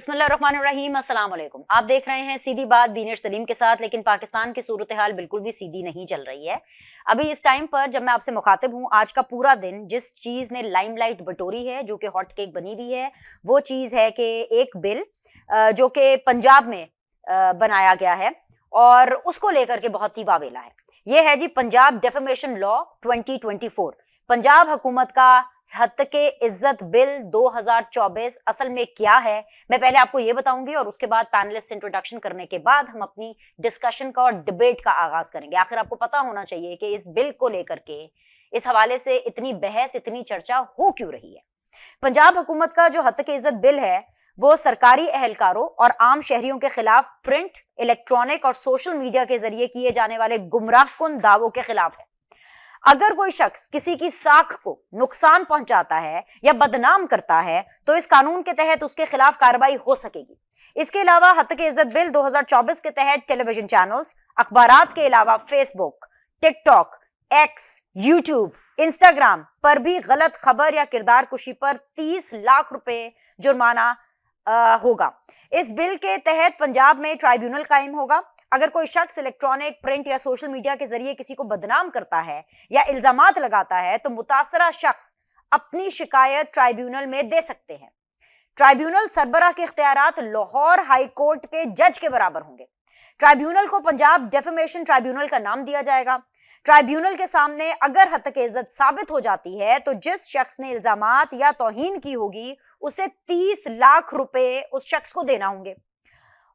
बिस्मिल्लाहिर्रहमानिर्रहीम, अस्सलाम वालेकुम। आप देख रहे हैं सीधी बात बीनर सलीम के साथ। लेकिन पाकिस्तान की सूरत हाल बिल्कुल भी सीधी नहीं चल रही है। अभी इस टाइम पर जब मैं आपसे मुखातिब हूँ, आज का पूरा दिन जिस चीज़ ने लाइमलाइट बटोरी है, जो कि हॉट केक बनी हुई है, वो चीज़ है कि एक बिल जो कि पंजाब में बनाया गया है और उसको लेकर के बहुत ही वावेला है। ये है जी पंजाब डेफेमेशन लॉ 2024। पंजाब हुकूमत का हद के इज्जत बिल 2024 असल में क्या है, मैं पहले आपको ये बताऊंगी और उसके बाद पैनलिस्ट इंट्रोडक्शन करने के बाद हम अपनी डिस्कशन का और डिबेट का आगाज करेंगे। आखिर आपको पता होना चाहिए कि इस बिल को लेकर के इस हवाले से इतनी बहस, इतनी चर्चा हो क्यों रही है। पंजाब हुकूमत का जो हद के इज्जत बिल है वो सरकारी एहलकारों और आम शहरियों के खिलाफ प्रिंट, इलेक्ट्रॉनिक और सोशल मीडिया के जरिए किए जाने वाले गुमराहकुन दावों के खिलाफ है। अगर कोई शख्स किसी की साख को नुकसान पहुंचाता है या बदनाम करता है तो इस कानून के तहत उसके खिलाफ कार्रवाई हो सकेगी। इसके अलावा हद के इज्जत बिल 2024 के तहत टेलीविजन चैनल्स, अखबारात के अलावा Facebook, TikTok, x, YouTube, Instagram पर भी गलत खबर या किरदार कुशी पर 30 लाख रुपए जुर्माना होगा। इस बिल के तहत पंजाब में ट्राइब्यूनल कायम होगा। अगर कोई शख्स इलेक्ट्रॉनिक, प्रिंट या सोशल मीडिया के जरिए किसी को बदनाम करता है या इल्जामात लगाता है तो मुतासरा शख्स अपनी शिकायत ट्राइब्यूनल में दे सकते हैं। ट्राइब्यूनल सरबराह के इख्तियारात लाहौर हाई कोर्ट के जज के बराबर होंगे। ट्राइब्यूनल को पंजाब डेफेमेशन ट्राइब्यूनल का नाम दिया जाएगा। ट्राइब्यूनल के सामने अगर हद के इज्जत साबित हो जाती है तो जिस शख्स ने इल्जामात या तौहीन की होगी उसे 30 लाख रुपए उस शख्स को देना होंगे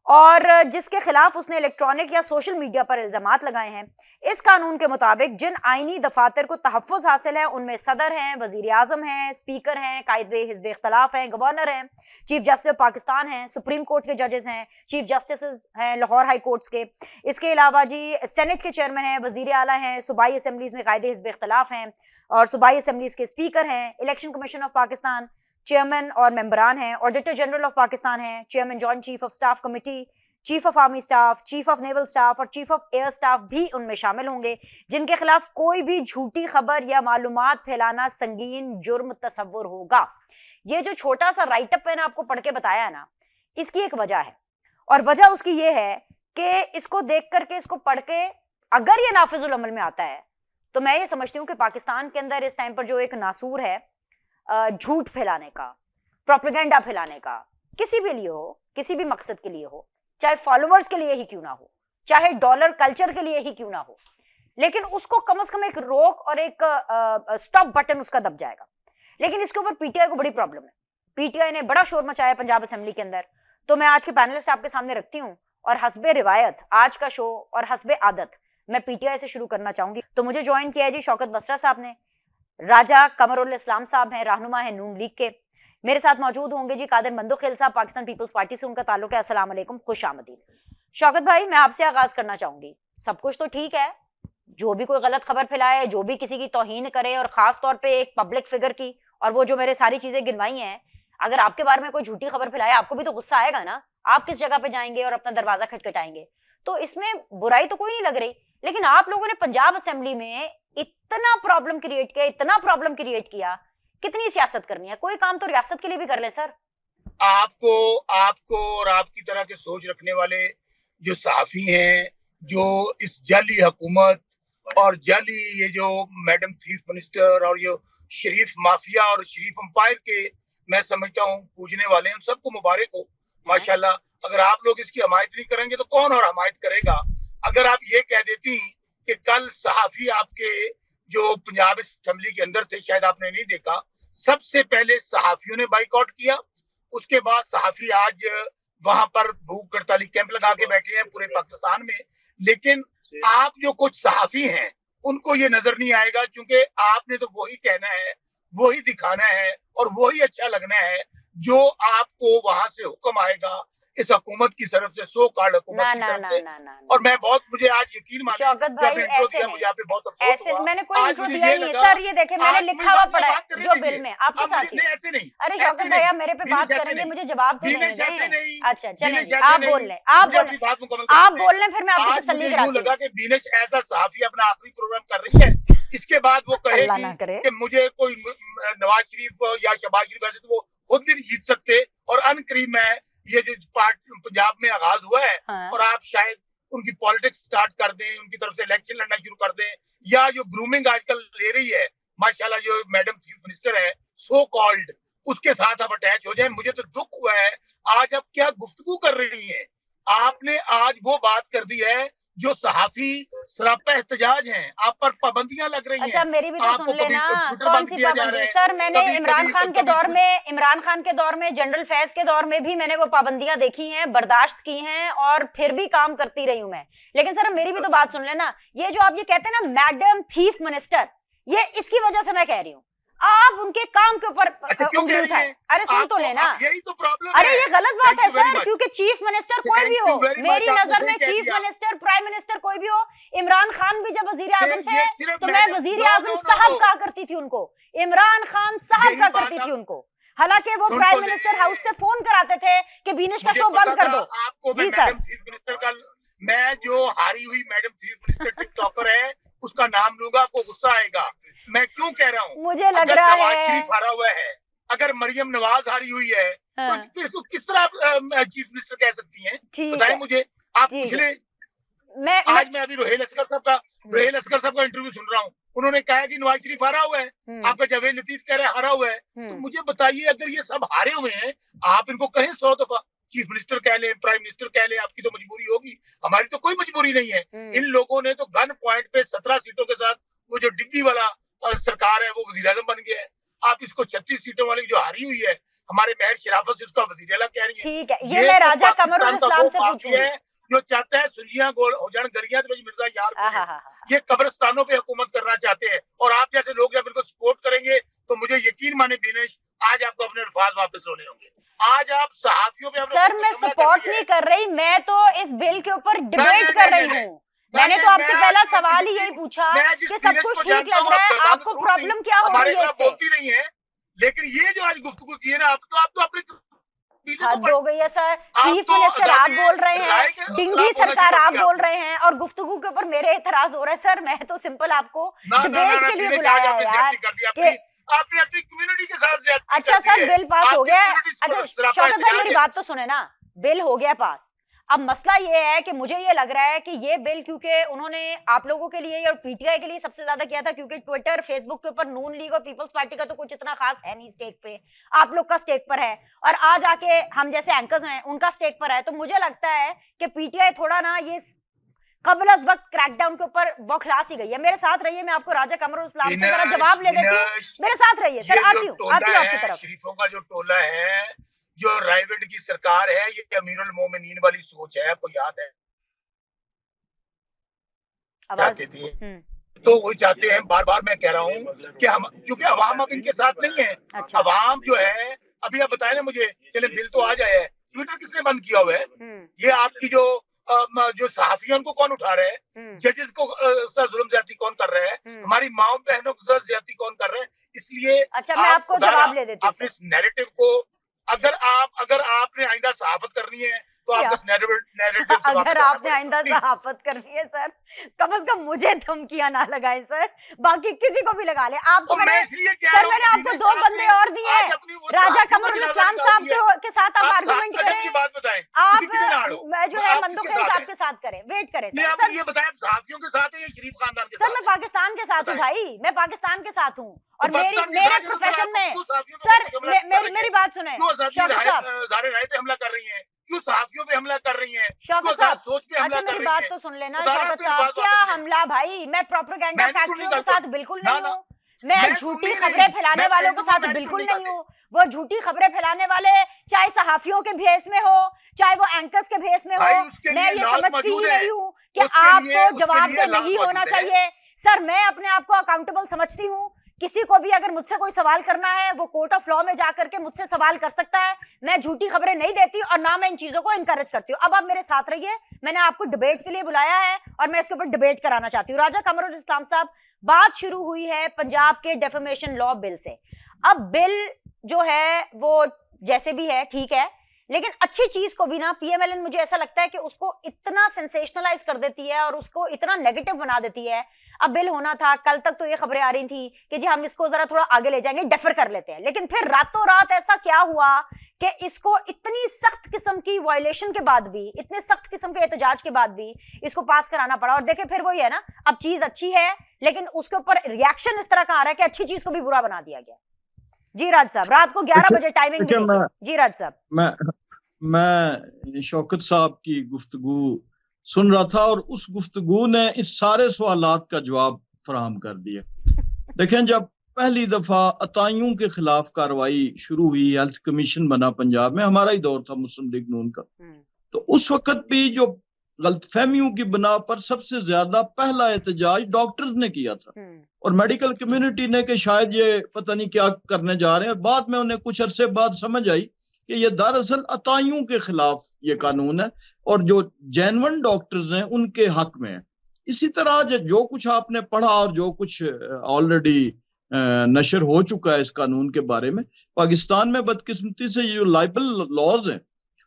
और जिसके खिलाफ उसने इलेक्ट्रॉनिक या सोशल मीडिया पर इल्जामात लगाए हैं। इस कानून के मुताबिक जिन आईनी दफातर को तहफ़्फ़ुज़ हासिल है उनमें सदर हैं, वजीर आजम हैं, स्पीकर हैं, कायदे हिज़्ब इख्तलाफ हैं, गवर्नर हैं, चीफ जस्टिस ऑफ पाकिस्तान हैं, सुप्रीम कोर्ट के जजेस हैं, चीफ जस्टिस हैं लाहौर हाई कोर्ट्स के। इसके अलावा जी सेनेट के चेयरमैन हैं, वजीर आला हैं, सूबाई असम्बलीज़ में कायदे हिज़्ब इख्तलाफ हैं और सूबाई असम्बलीज़ के स्पीकर हैं, election commission of Pakistan chairman और मेंबरान हैं, ऑडिटर जनरल ऑफ पाकिस्तान हैं, chairman joint chief of staff committee, chief of army staff, chief of naval staff और चीफ ऑफ एयर स्टाफ भी उनमें शामिल होंगे, जिनके खिलाफ कोई भी झूठी खबर या मालूमात फैलाना संगीन जुर्म तस्वुर होगा। ये जो छोटा सा राइटअप मैंने आपको पढ़ के बताया है ना, इसकी एक वजह है और वजह उसकी ये है कि इसको देख करके, इसको पढ़ के अगर ये नाफिजुल अमल में आता है तो मैं ये समझती हूँ कि पाकिस्तान के अंदर इस टाइम पर जो एक नासूर है झूठ फैलाने का, प्रोपेगेंडा फैलाने का, किसी भी लिए हो, किसी भी मकसद के लिए हो, चाहे फॉलोअर्स के लिए ही क्यों ना हो, चाहे डॉलर कल्चर के लिए ही क्यों ना हो, लेकिन उसको कम से कम एक रोक और एक स्टॉप बटन उसका दब जाएगा। लेकिन इसके ऊपर पीटीआई को बड़ी प्रॉब्लम है। पीटीआई ने बड़ा शोर मचाया पंजाब असेंबली के अंदर। तो मैं आज के पैनलिस्ट आपके सामने रखती हूँ और हस्बे रिवायत आज का शो और हस्बे आदत मैं पीटीआई से शुरू करना चाहूंगी। तो मुझे ज्वाइन किया है जी शौकत बसरा साहब ने, राजा कमरुल इस्लाम साहब हैं, रहनुमा है नून लीग के। मेरे साथ मौजूद होंगे जी कादिर मंदोखेल साहब, पाकिस्तान पीपल्स पार्टी से उनका ताल्लुक है। अस्सलाम वालेकुम, खुश आमदीद। शौकत भाई, मैं आपसे आगाज करना चाहूंगी। सब कुछ तो ठीक है, जो भी कोई गलत खबर फैलाए, जो भी किसी की तौहीन करे और खास तौर पे एक पब्लिक फिगर की, और वो जो मेरे सारी चीजें गिनवाई हैं, अगर आपके बारे में कोई झूठी खबर फैलाए आपको भी तो गुस्सा आएगा ना। आप किस जगह पे जाएंगे और अपना दरवाजा खटखटाएंगे, तो इसमें बुराई तो कोई नहीं लग रही। लेकिन आप लोगों ने पंजाब असेंबली में इतना प्रॉब्लम क्रिएट किया, इतना प्रॉब्लम क्रिएट किया, कितनी सियासत करनी है? कोई काम तो रियासत के लिए भी कर ले सर। आपको आपको और आपकी तरह के सोच रखने वाले जो सहाफी हैं, जो इस जाली हुकूमत और जाली ये जो मैडम चीफ मिनिस्टर और ये शरीफ माफिया और शरीफ अंपायर के मैं समझता हूँ पूजने वाले हैं, उन सबको मुबारक हो माशाल्लाह। अगर आप लोग इसकी हमायत नहीं करेंगे तो कौन और हमायत करेगा? अगर आप ये कह देती कि कल सहाफी आपके जो पंजाब असेंबली के अंदर थे, शायद आपने नहीं देखा, सबसे पहले सहाफियों ने बाइकआउट किया, उसके बाद सहाफी आज वहां पर भूख हड़ताली कैंप लगा के बैठे हैं पूरे पाकिस्तान में। लेकिन आप जो कुछ सहाफी हैं उनको ये नजर नहीं आएगा, क्योंकि आपने तो वही कहना है, वही दिखाना है और वही अच्छा लगना है जो आपको वहां से हुक्म आएगा इस हुकूमत की तरफ से, सो कॉल्ड हुकूमत की तरफ से। और मैं बहुत, मुझे आज यकीन माने शौकत भाई ऐसे मुझे आप पे बहुत ऐसे अफसोस हुआ। मैंने कोई इंट्रो दिया ही नहीं सर। ये देखे मैंने लिखा हुआ पड़ा है जो बिल में आपके साथ ही। ऐसे नहीं, अरे शौकत भाई आप मेरे पे बात करेंगे, मुझे जवाब तो देने दें। अच्छा चलें, आप बोल लें, आप बोल लें, फिर मैं आपकी तसल्ली कराती हूं। लगा कि बीनश ऐसा सहाफी अपना आखिरी प्रोग्राम कर रही है, इसके बाद वो कहेगी कि मुझे कोई नवाज शरीफ या शहबाज शरीफ, ऐसे तो वो खुद भी नहीं जीत सकते और अनकरीब मैं ये जो पार्ट पंजाब में आगाज हुआ है, हाँ। और आप शायद उनकी पॉलिटिक्स स्टार्ट कर दें, उनकी तरफ से इलेक्शन लड़ना शुरू कर दें, या जो ग्रूमिंग आजकल ले रही है माशाल्लाह जो मैडम चीफ मिनिस्टर है सो कॉल्ड, उसके साथ आप अटैच हो जाए। मुझे तो दुख हुआ है, आज आप क्या गुफ्तगू कर रही हैं। आपने आज वो बात कर दी है जो सहाफी सरापा एहतजाज हैं, आप पर पाबंदियां लग रही हैं। अच्छा मेरी भी तो आपको सुन लेना, कभी ट्विटर कौन बंद सी किया जा पाबंदी? रहा है, सर मैंने कभी इमरान खान के दौर में, इमरान खान के दौर में, जनरल फैज के दौर में भी मैंने वो पाबंदियां देखी हैं, बर्दाश्त की हैं और फिर भी काम करती रही हूं मैं। लेकिन सर मेरी भी तो बात सुन लेना, ये जो आप ये कहते हैं ना मैडम थीफ मिनिस्टर, ये इसकी वजह से मैं कह रही हूँ आप उनके काम के ऊपर अच्छा क्यों उंगली कह रही उठाए। हैं? अरे सुन तो आपको लेना, यही तो प्रॉब्लम अरे है। ये गलत बात है Thank you very sir, much. क्योंकि चीफ मिनिस्टर कोई भी Thank हो, you very मेरी much, आपने नजर में सही कह चीफ दिया। मिनिस्टर, प्राइम मिनिस्टर कोई भी हो, इमरान खान भी जब वजीर आजम थे ये सिर्फ तो मैं मैडम- वजीर नो, आजम नो, नो, साहब नो। कहा करती थी उनको, इमरान खान साहब यही कहा बात करती थी आप- उनको। हालांकि वो सुन प्राइम तो मिनिस्टर ले। हाउस से फोन कराते थे कि बीनिश का मुझे शो पता बंद कर था दो। आपको जी मैं सर। मैडम चीफ मिनिस्टर का, मैं जो हारी हुई मैडम चीफ मिनिस्टर टिकटॉकर है उसका नाम लूंगा, आपको गुस्सा आएगा। मैं क्यों कह रहा हूँ, मुझे लग अगर रहा नवाज है शरीफ हारा हुआ है, अगर मरियम नवाज हारी हुई है, हाँ, तो फिर इसको किस तरह आप चीफ मिनिस्टर कह सकती हैं? ठीक बताएं है, मुझे। आप ठीक पिछले है। मैं आज मैं अभी रोहेल असगर साहब का इंटरव्यू सुन रहा हूँ, उन्होंने कहा कि नवाज शरीफ हारा हुआ है, आपका जावेद लतीफ कह रहे हैं हारा हुआ है। तो मुझे बताइए, अगर ये सब हारे हुए हैं, आप इनको कहें 100 दफा चीफ मिनिस्टर कह ले, प्राइम मिनिस्टर कह ले, आपकी तो मजबूरी होगी, हमारी तो कोई मजबूरी नहीं है। इन लोगों ने तो गन पॉइंट पे 17 सीटों के साथ वो जो डिग्गी वाला सरकार है वो वजीर आजम बन गया है। आप इसको 36 सीटों वाली जो हारी हुई है, हमारे महर शराफत से उसका वजीर आला कह रही है। ठीक है, ये मैं तो राजा कमरुल पाकिस्तान का इस्लाम वो से माफिया पूछूंगी। है जो चाहता है सुनिया गोल हो जान गलियां तो मिर्जा यार को है। आहा, ये कब्रिस्तानों पे हुकूमत करना चाहते हैं, और आप जैसे लोग जब इनको सपोर्ट करेंगे तो मुझे यकीन माने दिनेश, आज आपको अपने अल्फाज वापस लोने होंगे। आज आप सहाफियों पे सर मैं सपोर्ट नहीं कर रही, मैं तो इस बिल के ऊपर डिबेट कर रही हूँ। मैंने तो आपसे पहला सवाल ही यही पूछा कि सब कुछ ठीक लग रहा है, आपको प्रॉब्लम क्या हो रही है इससे? बोलती नहीं है, लेकिन ये जो आज गुफ्तगू की है ना, आप तो अपने हद हो गई है सर। चीफ मिनिस्टर आप बोल रहे हैं, डिंगी सरकार आप बोल रहे हैं, और गुफ्तगू के ऊपर मेरे एतराज हो रहा है। सर मैं तो सिंपल आपको डिबेट के लिए बुलाया है यार कि आपने अपनी कम्युनिटी के साथ ज्यादती अच्छा कर दी सर है। बिल पास हो गया। अच्छा सरापा शौकत भाई मेरी एहतजाज बात तो सुने ना, बिल हो गया पास। अब मसला ये है कि मुझे ये लग रहा है कि ये बिल क्योंकि उन्होंने आप लोगों के लिए और पीटीआई के लिए सबसे ज्यादा किया था, क्योंकि ट्विटर फेसबुक के ऊपर नून लीग और पीपल्स पार्टी का तो कुछ इतना खास है नहीं स्टेक पे, आप लोग का स्टेक पर है, और आज आके हम जैसे एंकर्स हैं उनका स्टेक पर है। तो मुझे लगता है कि पीटीआई थोड़ा ना ये कबल अज वक्त क्रैकडाउन के ऊपर बौखलास ही गई है। मेरे साथ रहिए, मैं आपको राजा कमरुल इस्लाम से जरा जवाब ले देती हूँ, मेरे साथ रहिए सर। आती हूँ आपकी तरफ। शरीफों का जो टोला है, जो रायविंड की सरकार है, ये अमीरुल मोमिनीन वाली सोच है, आपको याद है? आवाज तो वही चाहते हैं, बार बार मैं कह रहा हूँ कि हम, क्योंकि अवाम अब इनके साथ नहीं है। अच्छा। अवाम जो है, अभी आप बताए ना मुझे, चले बिल तो आ जाए, ट्विटर किसने बंद किया हुआ है? ये आपकी जो सहाफी है उनको कौन उठा रहे हैं? जजेस को साथ जुल्म ज्यादती कौन कर रहे हैं? हमारी माओ बहनों के साथ ज्यादती कौन कर रहे हैं? इसलिए अच्छा मैं आपको जवाब ले देती हूँ। अपने इस नैरेटिव को, अगर आपने आइंदा सहाफत करनी है तो आप नैरेटिव अगर आपने आइंदा सहाफत करनी है सर, कम से कम मुझे धमकियां ना लगाएं सर, बाकी किसी को भी लगा ले। आपको मैंने सर मैंने आपको 2 बंदे और दिए हैं, राजा कमरुल इस्लाम साहब के साथ आप आर्गुमेंट करें, आप मैं जो है मंदोखेल साहब के साथ करें, वेट करें सर। ये बताएं सहाफियों के साथ है या शरीफ खानदान के साथ? सर मैं पाकिस्तान के साथ हूँ भाई, मैं पाकिस्तान के साथ हूँ, और मेरे प्रोफेशन में सर मेरी बात सुने शौकत साहब, सारे राय पे हमला कर रही हैं, क्यों सहाफियों पे हमला कर रही हैं? शौकत साहब सोच पे हमला अच्छा कर मेरी रही बात हैं? तो सुन लेना शौकत साहब, क्या हमला भाई? मैं प्रोपेगेंडा फैक्ट्रियों के साथ बिल्कुल नहीं हूँ, मैं झूठी खबरें फैलाने वालों के साथ बिल्कुल नहीं हूँ। वो झूठी खबरें फैलाने वाले चाहे सहाफियों के भेस में हो, चाहे वो एंकर्स के भेस में हो, मैं ये समझती ही नहीं हूँ कि आपको जवाबदेह नहीं होना चाहिए। सर मैं अपने आप को अकाउंटेबल समझती हूँ, किसी को भी अगर मुझसे कोई सवाल करना है वो कोर्ट ऑफ लॉ में जाकर के मुझसे सवाल कर सकता है। मैं झूठी खबरें नहीं देती और ना मैं इन चीजों को इनकरेज करती हूँ। अब आप मेरे साथ रहिए, मैंने आपको डिबेट के लिए बुलाया है और मैं इसके ऊपर डिबेट कराना चाहती हूँ। राजा कमरुल इस्लाम साहब, बात शुरू हुई है पंजाब के डेफेमेशन लॉ बिल से। अब बिल जो है वो जैसे भी है ठीक है, लेकिन अच्छी चीज को भी ना पीएमएलएन मुझे ऐसा लगता है कि उसको इतना सेंसेशनलाइज कर देती है और उसको इतना नेगेटिव बना देती है। अब बिल होना था, कल तक तो ये खबरें आ रही थी कि जी हम इसको जरा थोड़ा आगे ले जाएंगे, डेफर कर लेते हैं, लेकिन फिर रातों रात ऐसा क्या हुआ कि इसको इतनी सख्त किस्म की वायलेशन के बाद भी, इतने सख्त किस्म के एहतजाज के बाद भी इसको पास कराना पड़ा। और देखे फिर वही है ना, अब चीज अच्छी है लेकिन उसके ऊपर रिएक्शन इस तरह का आ रहा है कि अच्छी चीज को भी बुरा बना दिया गया। जी राज साहब, रात को 11 बजे टाइमिंग भी देखिए। जी राज साहब, मैं शौकत साहब की गुफ्तगू सुन रहा था और उस गुफ्तगू ने इस सारे सवालात का जवाब फराहम कर दिया। देखें, जब पहली दफा अताइयों के खिलाफ कार्रवाई शुरू हुई, हेल्थ कमीशन बना पंजाब में, हमारा ही दौर था मुस्लिम लीग नून का, तो उस वक्त भी जो गलतफहमियों की बिना पर सबसे ज्यादा पहला एहतजाज डॉक्टर्स ने किया था और मेडिकल कम्युनिटी ने कि शायद ये पता नहीं क्या करने जा रहे हैं। और बाद में उन्हें कुछ अरसे बाद समझ आई कि ये दरअसल अताइयों के खिलाफ ये कानून है और जो जेन्युइन डॉक्टर्स हैं उनके हक में है। इसी तरह जो कुछ आपने पढ़ा और जो कुछ ऑलरेडी नशर हो चुका है इस कानून के बारे में, पाकिस्तान में बदकिस्मती से ये जो लाइबल लॉज हैं,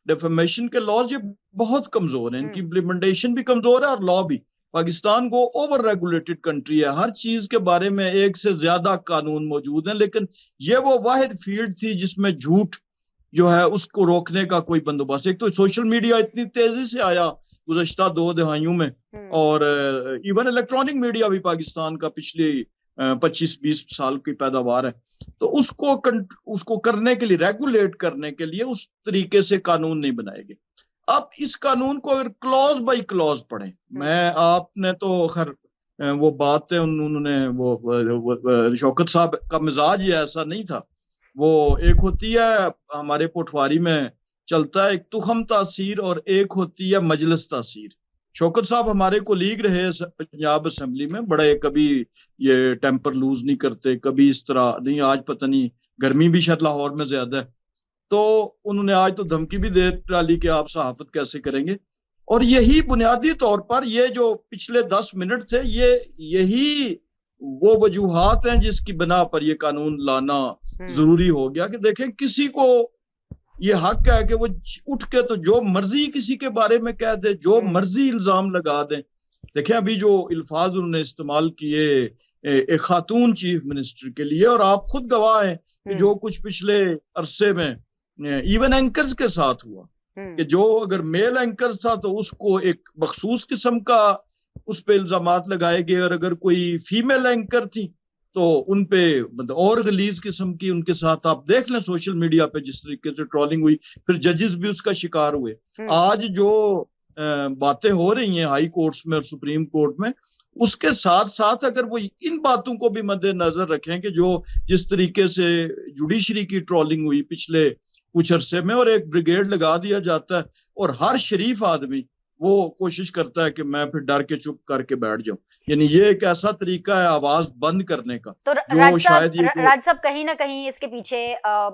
डेफेमेशन के लॉज, ये बहुत कमजोर हैं, इनकी इम्प्लीमेंटेशन भी कमजोर है और लॉ भी। पाकिस्तान को ओवर रेगुलेटेड कंट्री है, हर चीज के बारे में एक से ज्यादा कानून मौजूद हैं, लेकिन ये वो वाहिद फील्ड थी जिसमें झूठ जो है उसको रोकने का कोई बंदोबस्त। एक तो सोशल मीडिया इतनी तेजी से आया गुज़श्ता 2 दहाइयों में, और इवन इलेक्ट्रॉनिक मीडिया भी पाकिस्तान का पिछले 25-20 साल की पैदावार है, तो उसको करने के लिए, रेगुलेट करने के लिए उस तरीके से कानून नहीं बनाए गए। अब इस कानून को अगर क्लॉज बाय क्लॉज पढ़ें, मैं आपने तो खैर वो बात है, उन्होंने वो शौकत साहब का मिजाज ही ऐसा नहीं था। वो एक होती है हमारे पटवारी में चलता है, एक तुखम तासीर और एक होती है मजलिस तासीर। शौकत साहब हमारे कोलीग रहे पंजाब असेंबली में, बड़े कभी ये टेम्पर लूज नहीं करते, कभी इस तरह नहीं। आज पता नहीं गर्मी भी शायद लाहौर में ज्यादा है, तो उन्होंने आज तो धमकी भी दे डाली कि आप सहाफत कैसे करेंगे। और यही बुनियादी तौर पर ये जो पिछले 10 मिनट थे, यही वो वजूहात हैं जिसकी बिना पर ये कानून लाना जरूरी हो गया। कि देखें, किसी को ये हक है कि वो उठ के तो जो मर्जी किसी के बारे में कह दे, जो मर्जी इल्जाम लगा दें। देखें, अभी जो अल्फाज उन्होंने इस्तेमाल किए एक खातून चीफ मिनिस्टर के लिए, और आप खुद गवाह हैं कि जो कुछ पिछले अरसे में इवन एंकर्स के साथ हुआ, कि जो अगर मेल एंकर्स था तो उसको एक मखसूस किस्म का उस पे इल्जामात लगाए गए, और अगर कोई फीमेल एंकर थी तो उनपे मतलब और गलीज किस्म की उनके साथ, आप देख लें सोशल मीडिया पे जिस तरीके से ट्रोलिंग हुई, फिर जजेस भी उसका शिकार हुए। आज जो बातें हो रही हैं हाई कोर्ट्स में और सुप्रीम कोर्ट में, उसके साथ साथ अगर वो इन बातों को भी मद्देनजर रखें कि जो जिस तरीके से जुडिशरी की ट्रोलिंग हुई पिछले कुछ अरसे में, और एक ब्रिगेड लगा दिया जाता है और हर शरीफ आदमी वो कोशिश करता है कि मैं फिर डर के चुप करके बैठ जाऊं, यानी ये एक ऐसा तरीका है आवाज बंद करने का। तो राज साहब कहीं ना कहीं इसके पीछे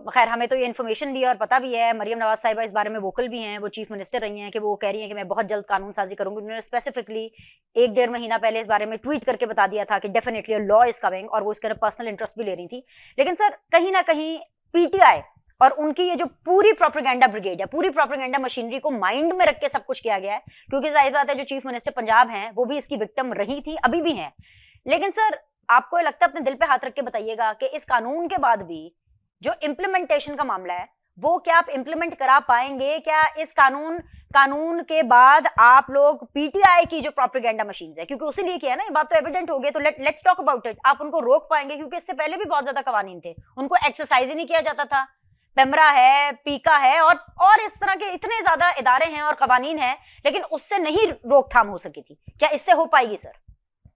खैर हमें तो ये इन्फॉर्मेशन भी है और पता भी है, मरियम नवाज साहिबा इस बारे में वोकल भी हैं, वो चीफ मिनिस्टर रही हैं कि वो कह रही हैं कि मैं बहुत जल्द कानून साजी करूंगी। उन्होंने स्पेसिफिकली 1-1.5 महीना पहले इस बारे में ट्वीट करके बता दिया था कि डेफिनेटली लॉ इज कमिंग, और वो इसके पर्सनल इंटरेस्ट भी ले रही थी। लेकिन सर कहीं ना कहीं पीटीआई और उनकी ये जो पूरी प्रोपेगेंडा ब्रिगेड है, पूरी प्रोपेगेंडा मशीनरी को माइंड में रख के सब कुछ किया गया है, क्योंकि जाहिर बात है जो चीफ मिनिस्टर पंजाब हैं वो भी इसकी विक्टिम रही थी, अभी भी हैं। लेकिन सर आपको लगता है, अपने दिल पे हाथ रख के बताइएगा कि इस कानून के बाद भी जो इम्प्लीमेंटेशन का मामला है वो क्या आप इम्प्लीमेंट करा पाएंगे? क्या इस कानून के बाद आप लोग पीटीआई की जो प्रोपेगेंडा मशीन्स है, क्योंकि उसी लिए किया ना, ये बात तो एविडेंट हो गई, तो लेट्स टॉक अबाउट इट, आप उनको रोक पाएंगे? क्योंकि इससे पहले भी बहुत ज्यादा कवानीन थे, उनको एक्सरसाइज ही नहीं किया जाता था। पेमरा है, पीका है और इस तरह के इतने ज्यादा इदारे हैं और कवानीन हैं, लेकिन उससे नहीं रोकथाम हो सकी थी। क्या इससे हो पाएगी सर?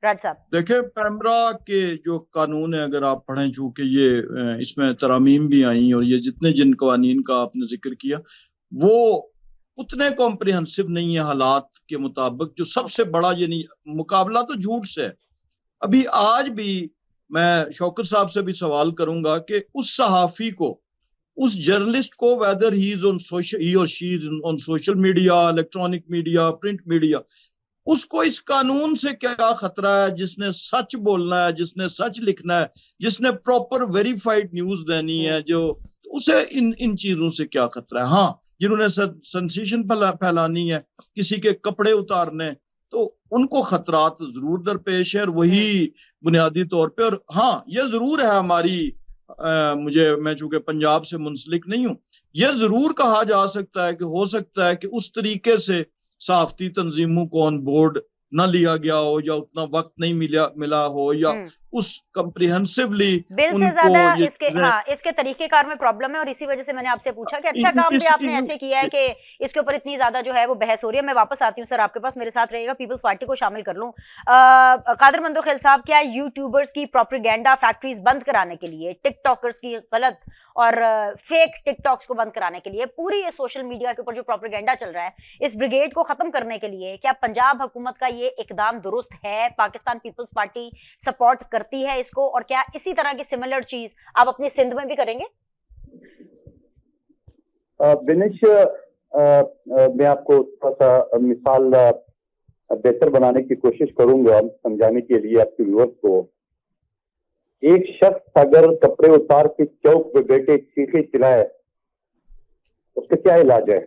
राज साहब देखिए, पेमरा के जो कानून है अगर आप पढ़ें, चूंकि ये इसमें तरामीम भी आई और ये जिन कवानीन का आपने जिक्र किया वो उतने कॉम्प्रिहेंसिव नहीं है हालात के मुताबिक। जो सबसे बड़ा यानी मुकाबला तो झूठ से है। अभी आज भी मैं शौकत साहब से भी सवाल करूंगा कि उस सहाफी को, उस जर्नलिस्ट को, whether he is on social, he और she is on social media, electronic media, print media, उसको इस कानून से क्या खतरा है? जिसने सच बोलना है, जिसने सच लिखना है, जिसने प्रॉपर वेरीफाइड न्यूज देनी है, जो उसे इन चीजों से क्या खतरा है? हाँ, जिन्होंने सेंसेशन फैलानी है, किसी के कपड़े उतारने, तो उनको खतरात जरूर दरपेश है। और वही बुनियादी तौर पे, और हाँ ये जरूर है हमारी मैं चूंकि पंजाब से मुंसलिक नहीं हूं, यह जरूर कहा जा सकता है कि हो सकता है कि उस तरीके से सहाफती तंजीमों को ऑन बोर्ड ना लिया गया हो, या उतना वक्त नहीं मिला हो, या उस कम्प्रिहेंसिवली बिल से ज्यादा इसके तरीकेकार में प्रॉब्लम है। और इसी वजह से मैंने आपसे पूछा कि अच्छा काम भी आपने ऐसे किया है कि इसके ऊपर इतनी ज्यादा जो है वो बहस हो रही है। मैं वापस आती हूँ सर आपके पास, मेरे साथ रहेगा, पीपल्स पार्टी को शामिल कर लूं। कादर मंदोखेल साहब, क्या यूट्यूबर्स की प्रोपेगेंडा फैक्ट्रीज बंद कराने के लिए, टिकटॉकर्स की गलत और फेक टिकटॉक्स को बंद कराने के लिए, पूरी ये सोशल मीडिया के ऊपर जो प्रोपेगेंडा चल रहा है, इस ब्रिगेड को खत्म करने के लिए क्या पंजाब हुकूमत का ये इकदाम दुरुस्त है? पाकिस्तान पीपल्स पार्टी सपोर्ट करती है इसको? और क्या इसी तरह की सिमिलर चीज आप अपनी सिंध में भी करेंगे? बिनिश, मैं आपको थोड़ा सा मिसाल बेहतर बनाने की कोशिश करूंगा समझाने के लिए आपके व्यूअर्स को। एक शख्स अगर कपड़े उतार के चौक पे बैठे चीखे चिल्लाए, उसका क्या इलाज है?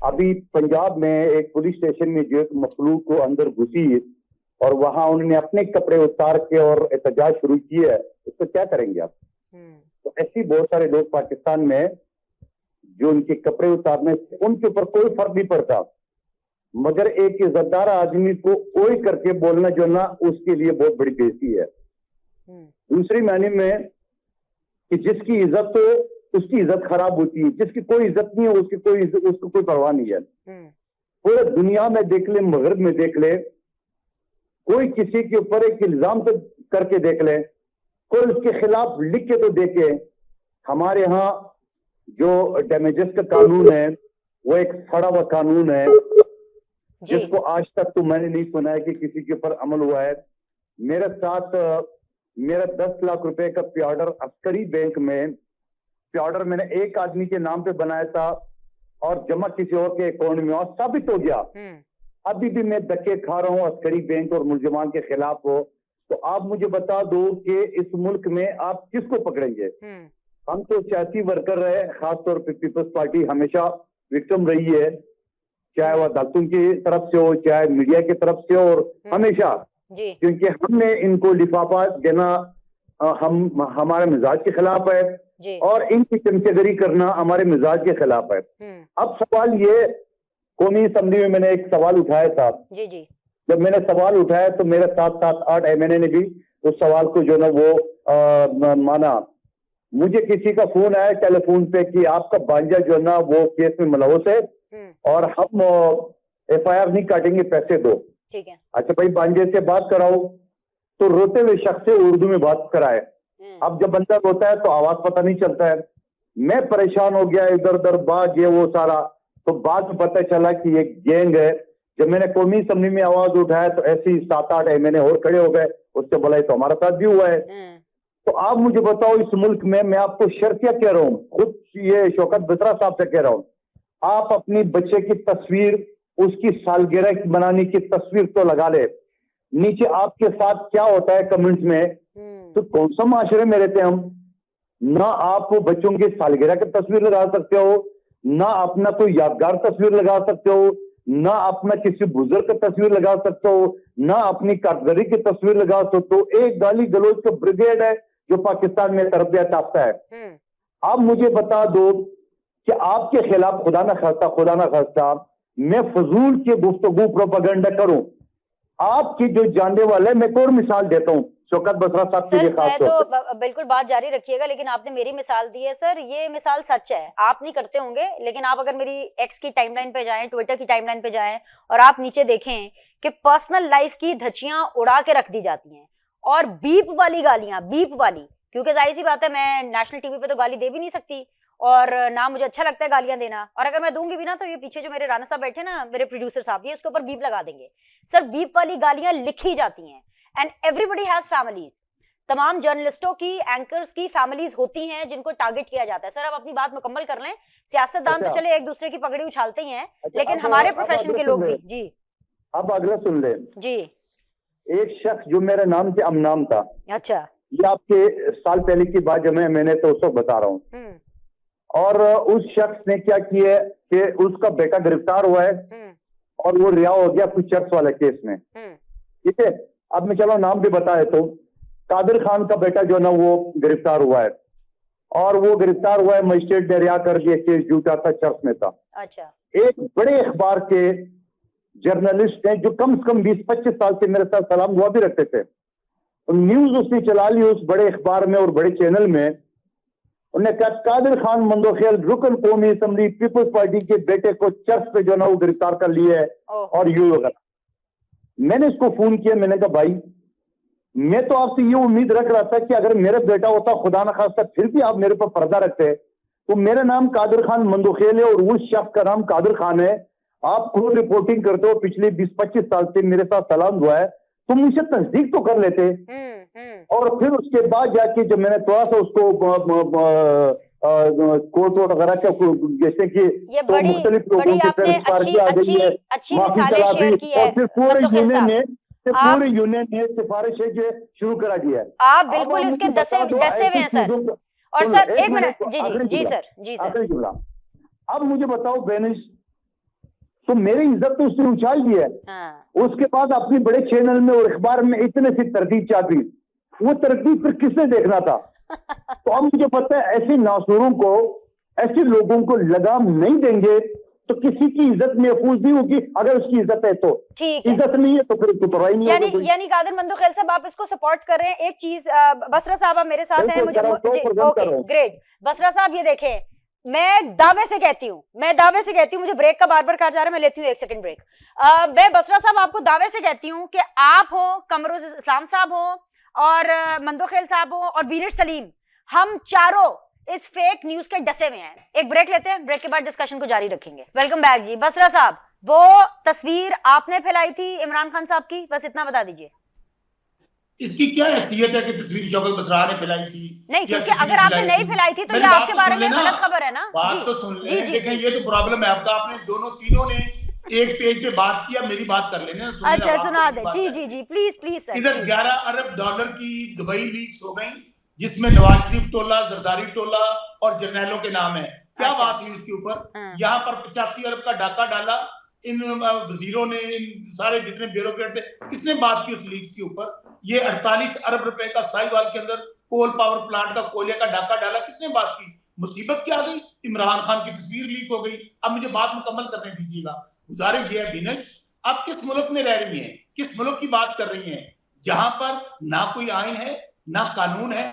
अभी पंजाब में एक पुलिस स्टेशन में जो एक मखलूक को अंदर घुसी और वहां उन्होंने अपने कपड़े उतार के और एहतजाज शुरू किया है, उसको क्या करेंगे आप? तो ऐसी बहुत सारे लोग पाकिस्तान में जो उनके कपड़े उतारने से उनके ऊपर कोई फर्क नहीं पड़ता, मगर एक इज्जतदार आदमी को ओए करके बोलना जो ना, उसके लिए बहुत बड़ी बेइज्जती है। दूसरी मायने में कि जिसकी इज्जत हो उसकी इज्जत खराब होती है, जिसकी कोई इज्जत नहीं है उसको कोई परवाह नहीं है। पूरे दुनिया में देख ले, मगरब में देख ले, कोई किसी के ऊपर एक इल्जाम तो करके देख ले, कोई उसके खिलाफ लिख के तो देखे। हमारे यहाँ जो डैमेजेस का कानून है वो एक सड़ा हुआ कानून है जिसको आज तक तो मैंने नहीं सुना है कि किसी के ऊपर अमल हुआ है। मेरे साथ मेरा 10 लाख रुपए का पे ऑर्डर अस्करी बैंक में, पे ऑर्डर मैंने एक आदमी के नाम पे बनाया था और जमा किसी और के अकाउंट में, और साबित हो गया। अभी भी मैं धक्के खा रहा हूँ अस्करी बैंक और मुलजमान के खिलाफ हो। तो आप मुझे बता दो कि इस मुल्क में आप किसको पकड़ेंगे? हम तो सियासी वर्कर रहे, खासतौर पर पीपल्स पार्टी हमेशा विक्टिम रही है, चाहे वह अदालतों की तरफ से हो चाहे मीडिया की तरफ से हो, और हमेशा क्योंकि हमने इनको लिफाफा देना हमारे मिजाज के खिलाफ है और इनकी चमचगरी करना हमारे मिजाज के खिलाफ है। अब सवाल ये, कौमी असेंबली में मैंने एक सवाल उठाया था। जब मैंने सवाल उठाया तो मेरे 7-8 MNA ने भी उस सवाल को जो ना वो माना। मुझे किसी का फोन आया टेलीफोन पे कि आपका भांजा जो ना वो केस में मुलव्वस है और हम FIR नहीं काटेंगे, पैसे दो। ठीक है। अच्छा भाई, भांजे से बात कराओ, तो रोते हुए शख्स से उर्दू में बात कराए। अब जब बंदा रोता है तो आवाज पता नहीं चलता है। मैं परेशान हो गया, इधर उधर बात ये वो सारा, तो बाद में पता चला कि ये गैंग है। जब मैंने कौमी असेंबली में आवाज उठाया तो ऐसे ही 7-8 MNA और खड़े हो गए, उससे बोला तो हमारा साथ भी हुआ है। तो आप मुझे बताओ, इस मुल्क में मैं आपको शर्तिया कह रहा हूँ, खुद ये शौकत बत्रा साहब से कह रहा हूँ, आप अपनी बच्चे की तस्वीर, उसकी सालगिरह बनाने की तस्वीर तो लगा ले, नीचे आपके साथ क्या होता है कमेंट्स में, तो कौन सा माशरे में रहते हैं हम? ना आप बच्चों की सालगिरह की तस्वीर लगा सकते हो, ना अपना कोई यादगार तस्वीर लगा सकते हो, ना अपना किसी बुजुर्ग की तस्वीर लगा सकते हो, ना अपनी कारगरी की तस्वीर लगा सकते हो। एक गाली गलौज का ब्रिगेड है जो पाकिस्तान में तरबियत याफ्ता है। आप मुझे बता दो कि आपके खिलाफ खुदा ना खास्ता मैं फजूल की गुफ्तगू प्रोपेगेंडा करूं, आपकी जो जानने वाले, मैं और मिसाल देता हूं शौकत बत्रा साहब के लिए खास तौर पे। तो बिल्कुल बात जारी रखिएगा, लेकिन आपने मेरी मिसाल दी है सर, ये मिसाल सच है, आप नहीं करते होंगे, लेकिन आप अगर मेरी एक्स की टाइमलाइन पे जाएं, ट्विटर की टाइमलाइन पे जाएं और आप नीचे देखें कि पर्सनल लाइफ की धज्जियां उड़ा के रख दी जाती हैं और बीप वाली गालियां, बीप वाली, क्योंकि जाहिर सी बात है मैं नेशनल टीवी पे तो गाली दे भी नहीं सकती और ना मुझे अच्छा लगता है गालियां देना, और अगर मैं दूंगी भी ना तो ये पीछे जो मेरे राना साहब बैठे ना, मेरे प्रोड्यूसर साहब, ये उसके ऊपर बीप लगा देंगे। सर बीप वाली गालियां लिखी जाती हैं एंड एवरीबॉडी हैज फैमिलीज। तमाम जर्नलिस्टों की, एंकर्स की फैमिलीज होती हैं जिनको टारगेट किया जाता है। सर आप अपनी बात मुकम्मल कर लें। सियासतदान तो चले एक दूसरे की पगड़ी उछालते ही हैं, लेकिन हमारे प्रोफेशन के लोग भी। जी अब अगला सुन ले जी। एक शख्स जो मेरे नाम से अमनाम था, अच्छा, ये आपके साल पहले की बात जो मैंने तो उस वक्त बता रहा हूँ, और उस शख्स ने क्या किया कि उसका बेटा गिरफ्तार हुआ है और वो रिहा हो गया कुछ चर्च वाले केस में। ठीक है, अब मैं चलो नाम भी बताए तो कादिर खान का बेटा जो ना वो गिरफ्तार हुआ है और वो गिरफ्तार हुआ है, मजिस्ट्रेट ने रिहा कर दिया, केस झूठा था, चर्च में था। अच्छा। एक बड़े अखबार के जर्नलिस्ट हैं जो कम से कम 20-25 साल से मेरे साथ सलाम दुआ भी रखते थे, न्यूज उसने चला ली उस बड़े अखबार में और बड़े चैनल में। उन्होंने कहा कादिर खान मंदोखेल रुकन कौमी असम्बली पीपल्स पार्टी के बेटे को चर्च पे जो ना वो गिरफ्तार कर लिया है और यूं वगैरह। मैंने उसको फोन किया, मैंने कहा भाई मैं तो आपसे ये उम्मीद रख रहा था कि अगर मेरा बेटा होता खुदा न खास्ता फिर भी आप मेरे पर पर्दा रखते, तो मेरा नाम कादिर खान मंदोखेल है और उस शख्स का नाम कादिर खान है, आप खुद रिपोर्टिंग करते हो, पिछले 20-25 साल से मेरे साथ सलाम हुआ है, तो मुझसे तस्दीक तो कर लेते। और फिर उसके बाद जाके जब मैंने थोड़ा सा उसको कोर्ट वगैरह का जैसे कि ये तो मुख्तलिफ लोगों की तरफ सिफारिश आ गई है, माफी चला दी और फिर पूरे यूनियन ने सिफारिश शुरू करा दिया है। आप बिल्कुल इसके डसे हुए हैं सर। और सर एक मिनट, जी सर। अब मुझे बताओ बेनिश, तो मेरी इज्जत तो उसने उछाल दी है। उसके बाद अपनी बड़े चैनल में और अखबार में इतने सी तरतीब चापी, वो तरतीब फिर किसने देखना था? तो अब मुझे पता है ऐसे नासूरों को, ऐसे लोगों को लगाम नहीं देंगे तो किसी की इज्जत महफूज नहीं होगी। अगर उसकी इज्जत है तो ठीक है, इज्जत नहीं है तो फिर परवाही नहीं होगी। यानी कादिर मंदोखेल साहब आप इसको सपोर्ट कर रहे हैं। एक चीज बसरा साहब आप मेरे साथ हैं, मुझे ओके ग्रेट। बसरा साहब ये देखें, मैं दावे से कहती हूँ, मुझे ब्रेक का बार बार कहा जा रहा है, मैं लेती हूँ 1 सेकंड ब्रेक। मैं बसरा साहब आपको दावे से कहती हूँ कि आप हो, कमरुल इस्लाम साहब हो और मंदोखेल साहब हो और बीनिश सलीम, हम चारों इस फेक न्यूज के डसे हुए हैं। एक ब्रेक लेते हैं, ब्रेक के बाद डिस्कशन को जारी रखेंगे। वेलकम बैक जी। बसरा साहब, वो तस्वीर आपने फैलाई थी इमरान खान साहब की, बस इतना बता दीजिए। इसकी क्या हैसियत है कि तस्वीर शौकत बसरा ने फैलाई थी? नहीं, क्योंकि अगर आपने नहीं फैलाई थी तो ये आपके बारे में गलत खबर है ना। बात तो सुन ले, देखें ये तो प्रॉब्लम है आपका, आपने तीनों ने एक पेज पे बात किया, मेरी बात कर लेने। अच्छा सुना दे। जी प्लीज सर। इधर 11 अरब डॉलर की दुबई लीक्स हो गई, जिसमें नवाज शरीफ टोला, जरदारी टोला और जर्नैलों के नाम है। क्या बात हुई उसके ऊपर? यहाँ पर 85 अरब का डाका डाला इन वजीरों ने, इन सारे जितने ब्यूरोक्रेट थे, किसने बात की उस लीक्स के ऊपर? ये 48 अरब रुपए का साहिवाल के अंदर कोल पावर प्लांट का कोयले का डाका डाला, किसने बात की? मुसीबत क्या आ गई? इमरान खान की तस्वीर लीक हो गई। अब मुझे बात मुकम्मल करने दीजिएगा। गुजारिश ये है बीनश, आप किस मुल्क में रह रही हैं, किस मुल्क की बात कर रही हैं जहां पर ना कोई आइन है ना कानून है?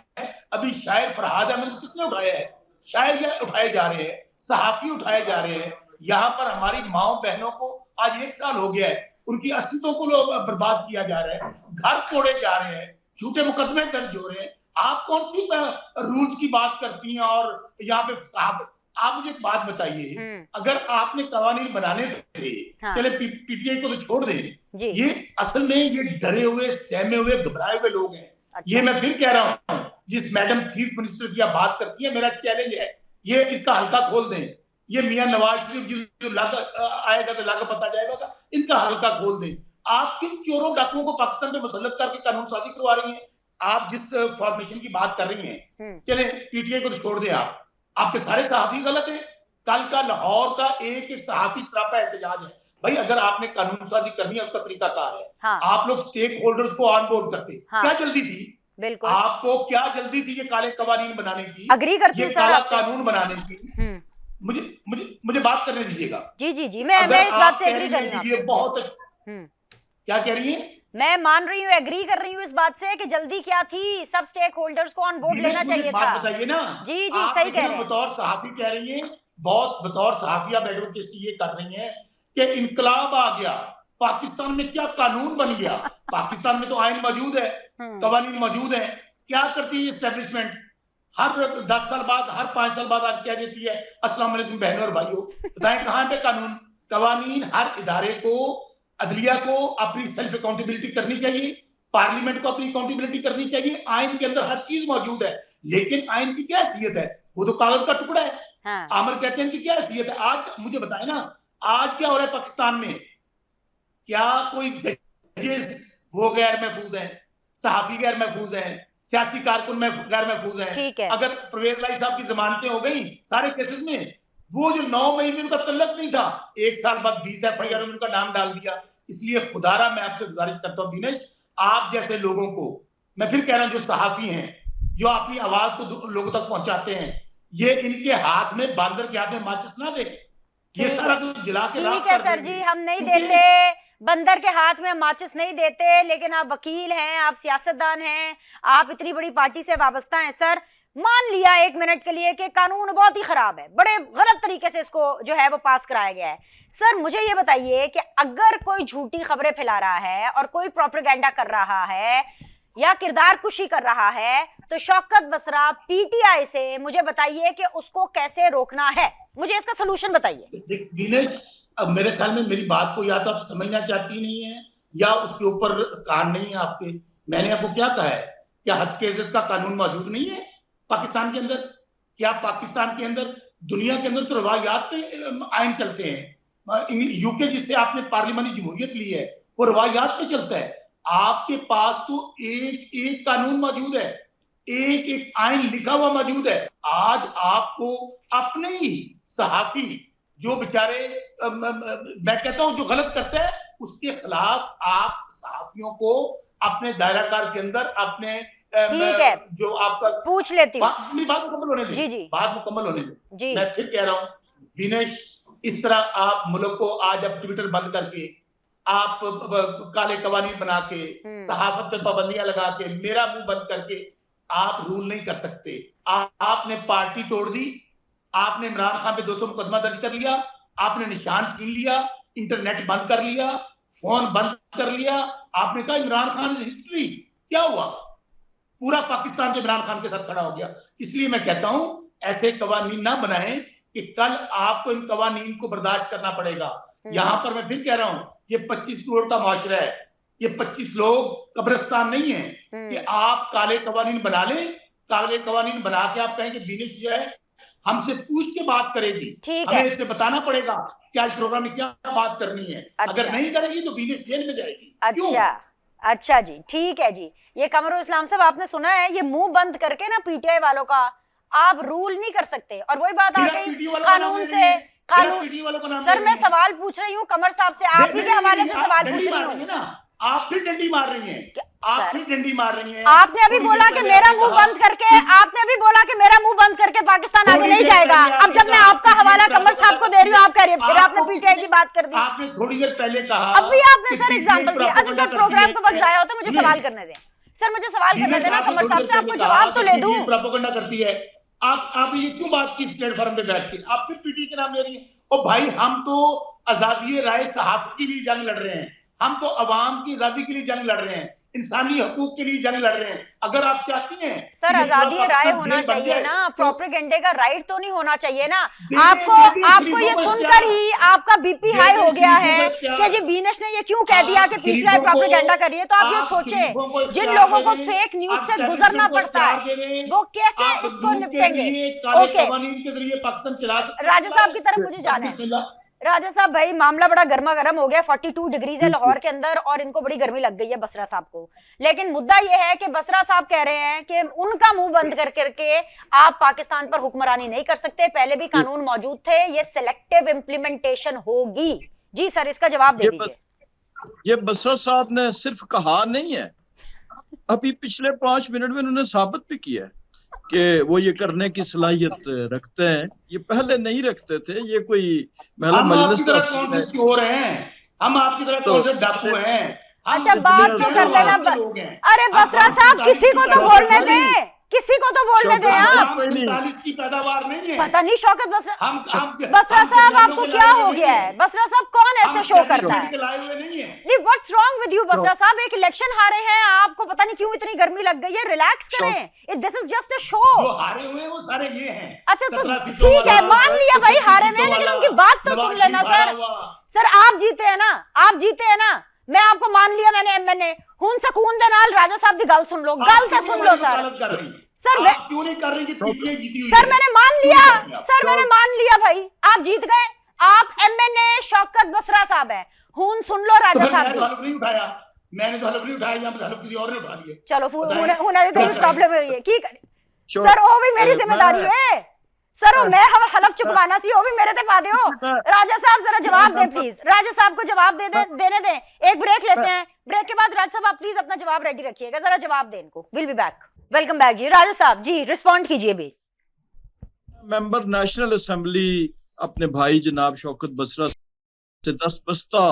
अभी शायर फरहाद अहमद किसने उठाया है? शायर क्या उठाए जा रहे हैं, सहाफी उठाए जा रहे हैं। यहाँ पर हमारी माओ बहनों को आज 1 साल हो गया है, उनकी अस्तित्व को बर्बाद किया जा रहा है, घर तोड़े जा रहे हैं, झूठे मुकदमे दर्ज हो रहे हैं। आप कौन सी रूल्स की बात करती हैं? और यहाँ पे आप मुझे एक बात बताइए, अगर आपने कवानीन बनाने थे, चले पीटीआई को तो छोड़ दें, ये असल में ये डरे हुए, सहमे हुए, घबराए हुए लोग हैं। अच्छा। ये मैं फिर कह रहा हूं, जिस मैडम चीफ मिनिस्टर की आप बात करती है, मेरा चैलेंज है ये इसका हल्का खोल दें। ये मियां नवाज शरीफ जो आएगा तो लागा पता जाएगा, इनका हल्का खोल दें। आप किन चोरों डाकुओं को पाकिस्तान में मुसल्लत करके कानून साजी करवा रही हैं? आप जिस फॉर्मेशन की बात कर रही हैं, चले पीटीआई को तो छोड़ दें, आपके सारे सहाफी गलत है। कल का लाहौर का एक सहाफी सरापा एहतजाज है। भाई अगर आपने कानून साजी करनी है, उसका तरीका कार है। हाँ। आप लोग स्टेक होल्डर्स को ऑन बोर्ड करते। हाँ। क्या जल्दी थी? बिल्कुल। आपको क्या जल्दी थी ये काले कवानीन बनाने की? अग्री करती हूं, ये काला कानून बनाने की? मुझे बात करने दीजिएगा। जी मैं इस बात से एग्री कर रही हूं। बहुत क्या कह रही है? मैं मान रही हूँ, एग्री कर रही हूँ इस बात से कि जल्दी क्या थी, सब स्टेक होल्डर्स को ऑन बोर्ड लेना चाहिए था। बात बताइए ना। जी सही कह रहे हैं। बतौर सहाफी कह रही हैं, बहुत बतौर सहाफी आप एडवोकेसी ये कर रही हैं कि इनकलाब आ गया, पाकिस्तान में क्या कानून बन गया। पाकिस्तान में तो आइन मौजूद है, कवानीन मौजूद है। क्या करती है एस्टेब्लिशमेंट? हर 10 साल बाद, हर 5 साल बाद आके कह देती है अस्सलाम वालेकुम बहनों और भाइयों। बताएं कहां पे कानून कवानीन? हर इदारे को, अदलिया को अपनी सेल्फ अकाउंटेबिलिटी करनी चाहिए, पार्लियामेंट को अपनी अकाउंटेबिलिटी करनी चाहिए। आइन के अंदर हर चीज मौजूद है, लेकिन आइन की क्या हैसियत है? वो तो कागज का टुकड़ा है। हाँ। आमिर कहते हैं कि क्या हैसियत है? आज मुझे बताए ना, आज क्या हो रहा है पाकिस्तान में? क्या कोई जजेस वो गैर महफूज हैं, सहाफी गैर महफूज हैं, सियासी कारकुन में गैर महफूज हैं। ठीक है। अगर परवेज लाई साहब की जमानतें हो गई सारे केसेस में, वो जो 9 मई में उनका तल्लक नहीं था, 1 साल बाद 20 FIR में उनका नाम डाल दिया। इसलिए खुदारा मैं आपसे गुजारिश करता हूँ दिनेश, आप जैसे लोगों को, मैं फिर कह रहा हूँ जो सहाफी हैं, जो अपनी आवाज को लोगों तक पहुंचाते हैं, ये इनके हाथ में, बांदर के हाथ में माचिस ना दे, ये सारा कुछ जला के राख ठीक है कर सर देंगे। जी, हम नहीं देते, बंदर के हाथ में माचिस नहीं देते, लेकिन आप वकील हैं, आप सियासतदान हैं, आप इतनी बड़ी पार्टी से वाबस्ता हैं सर। मान लिया 1 मिनट के लिए कि कानून बहुत ही खराब है, बड़े गलत तरीके से इसको जो है वो पास कराया गया है। सर मुझे ये बताइए कि अगर कोई झूठी खबरें फैला रहा है और कोई प्रोपेगेंडा कर रहा है या किरदार कुशी कर रहा है, तो शौकत बसरा PTI से मुझे बताइए कि उसको कैसे रोकना है, मुझे इसका सलूशन बताइए। दिनेश, अब मेरे ख्याल में मेरी बात को या तो आप समझना चाहती नहीं है या उसके ऊपर कान नहीं है आपके। मैंने आपको क्या कहा है, क्या हद के इज्जत का कानून मौजूद नहीं है पाकिस्तान के अंदर? क्या पाकिस्तान के अंदर, दुनिया के अंदर तो रवायात पे आइन चलते हैं। यूके जिससे आपने पार्लियामानी जमहूरियत ली है, वो रवायात पे चलता है। आपके पास तो एक एक कानून मौजूद है, एक एक आइन लिखा हुआ मौजूद है। आज आपको अपने ही सहाफी जो बेचारे, मैं कहता हूं जो गलत करते हैं, उसके खिलाफ आप सहाफियों को अपने दायराकार के अंदर, अपने ठीक है, जो आपका, पूछ लेती हूँ, अपनी बात मुकम्मल होने जी दें, जी बात मुकम्मल होने दें। जी। मैं फिर कह रहा हूं दिनेश, इस तरह आप मुल्क को आज अब ट्विटर बंद करके, आप काले कवानीन बना के, सहाफत पे पाबंदियां लगा के, मेरा मुंह बंद करके आप रूल नहीं कर सकते। आपने पार्टी तोड़ दी, आपने इमरान खान पे 200 मुकदमा दर्ज कर लिया, आपने निशान छीन लिया, इंटरनेट बंद कर लिया, फोन बंद कर लिया, आपने कहा इमरान खान इज हिस्ट्री। क्या हुआ? पूरा पाकिस्तान जो इमरान खान के साथ खड़ा हो गया। इसलिए मैं कहता हूं ऐसे कवानीन ना बनाएं कि कल आपको इन कवानीन को बर्दाश्त करना पड़ेगा। यहां पर मैं फिर कह रहा हूं, ये 25 करोड़ का माशरा है, ये 25 लोग कब्रिस्तान नहीं है कि आप काले कवानीन बना लें। काले कवानीन बना के आप कहें कि बीनिश जो है हमसे पूछ के बात करेगी, हमें इसमें बताना पड़ेगा कि आज प्रोग्राम में क्या बात करनी है। अगर नहीं करेगी तो बीनिश जेल में जाएगी। अच्छा जी, ठीक है जी। ये कमरुल इस्लाम साहब, आपने सुना है, ये मुंह बंद करके ना PTI वालों का आप रूल नहीं कर सकते। और वही बात आ गई कानून से, कानून। सर मैं सवाल पूछ रही हूँ कमर साहब से, आप ही के हवाले से सवाल पूछ रही हूँ। आप फिर डंडी मार रही हैं, आप फिर डंडी मार रही हैं। आपने अभी बोला कि मेरा मुंह बंद करके, आपने अभी बोला कि मेरा मुंह बंद करके पाकिस्तान आगे नहीं जाएगा। अब जब मैं आपका हवाला कमर साहब को दे रही हूँ, आप कह रही है फिर आपने PTI की बात कर दी। आपने थोड़ी देर पहले कहा, अभी आपने सर एग्जाम्पल दिया। अच्छा सर, प्रोग्राम को वक्त जाया होता है, मुझे सवाल करने दें सर, मुझे सवाल करने देना कमर साहब से, आपको जवाब तो ले दूं। प्रोपेगेंडा करती है आप ये क्यों बात की इस प्लेटफॉर्म पे बैठ के? आप फिर PTI के नाम ले रही है। ओ भाई, हम तो आजादी राय सहाफत के लिए जंग लड़ रहे हैं, हम तो अवाम की आजादी के लिए जंग लड़ रहे हैं, इंसानी हकूक के लिए जंग लड़ रहे हैं। अगर आप चाहती हैं सर आजादी राय होना चाहिए ना, प्रोपेगेंडे का राइट तो नहीं होना चाहिए ना। आपको ये सुनकर ही आपका BP हाई हो गया है कि जी बीनश ने ये क्यों कह दिया कि PTI प्रोपेगेंडा कर रही है। तो आप ये सोचें, जिन लोगों को फेक न्यूज से गुजरना पड़ता है वो कैसे इसको निपटेंगे। ओके, राजा साहब की तरफ मुझे जाना है। राजा साहब भाई, मामला बड़ा गर्मा गर्म हो गया, 42 डिग्रीज है लाहौर के अंदर और इनको बड़ी गर्मी लग गई है बसरा साहब को। लेकिन मुद्दा यह है कि बसरा साहब कह रहे हैं कि उनका मुंह बंद कर करके आप पाकिस्तान पर हुक्मरानी नहीं कर सकते, पहले भी कानून मौजूद थे, ये सिलेक्टिव इम्प्लीमेंटेशन होगी। जी सर, इसका जवाब दे दीजिए। ये बसरा साहब ने सिर्फ कहा नहीं है, अभी पिछले 5 मिनट में उन्होंने साबित भी किया है कि वो ये करने की सलाहियत रखते हैं। ये पहले नहीं रखते थे। ये कोई मजलिस कौन से चोर हैं? हम आपकी तरह कौन से डाकू हैं? अच्छा, बात तो कर देना। अरे बसरा साहब, किसी को तो बोलने दें, किसी को तो बोलने दें आप। 45 की पैदावार नहीं है। पता नहीं शौकत बसरा साहब आपको क्या हो गया है? बसरा साहब कौन ऐसे शो करता है? नहीं, what's wrong with you Basra साहब? एक इलेक्शन हारे हैं, आपको पता नहीं क्यों इतनी गर्मी लग गई है। रिलैक्स करें, this is just a show. जो हारे हुए हैं वो सारे ये हैं। अच्छा तो ठीक है, मान लिया भाई हारे में, लेकिन उनकी बात तो सुन लेना सर। सर आप जीते हैं ना, आप जीते हैं ना, मैं आपको मान लिया, मैंने MNA हुन सकून दे नाल राजा साहब दी गल सुन लो, गल तो सुन लो सर। सर मैं क्यों नहीं कर रही कि PTI जीती हुई? सर मैंने मान लिया, सर मैंने मान लिया भाई, आप जीत गए। आप MNA शौकत बसरा साहब है, हुन सुन लो राजा साहब नहीं उठाया, मैंने तो हलफ नहीं उठाया, यहाँ पे हलफ किसी और ने उठा लिया। चलो बताएं, हुने दे क्या तो प्रॉब्लम है ये की Sure. सर ओ भी मेरी जिम्मेदारी है सर, मैं हलफ चुकवाना सी, वो भी मेरे ते पा दियो। राजा साहब जरा जवाब दें प्लीज, राजा साहब को जवाब देने दें। एक ब्रेक लेते हैं, ब्रेक के बाद राजा साहब आप प्लीज अपना जवाब रेडी रखिएगा, जरा जवाब दें इनको। Will be back. Welcome back जी, राजा साहब जी रिस्पॉन्ड कीजिए भी। मेंबर नेशनल असेंबली अपने भाई जनाब शौकत बसरा से दस्तबस्ता